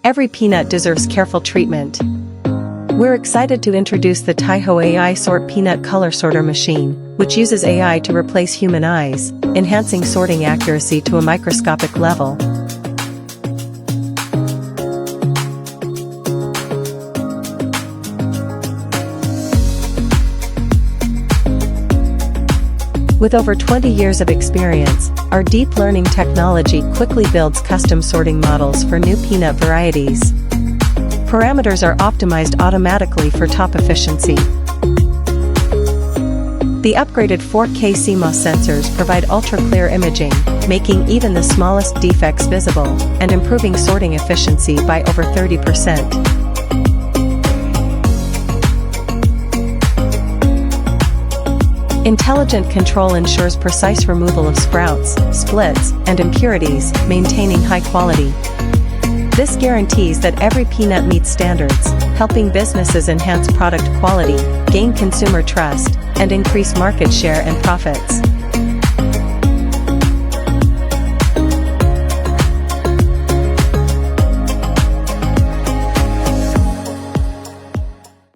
Every peanut deserves careful treatment. We're excited to introduce the Taiho AI Sort Peanut Color Sorter Machine, which uses AI to replace human eyes, enhancing sorting accuracy to a microscopic level. With over 20 years of experience, our deep learning technology quickly builds custom sorting models for new peanut varieties. Parameters are optimized automatically for top efficiency. The upgraded 4K CMOS sensors provide ultra-clear imaging, making even the smallest defects visible, and improving sorting efficiency by over 30%. Intelligent control ensures precise removal of sprouts, splits, and impurities, maintaining high quality. This guarantees that every peanut meets standards, helping businesses enhance product quality, gain consumer trust, and increase market share and profits.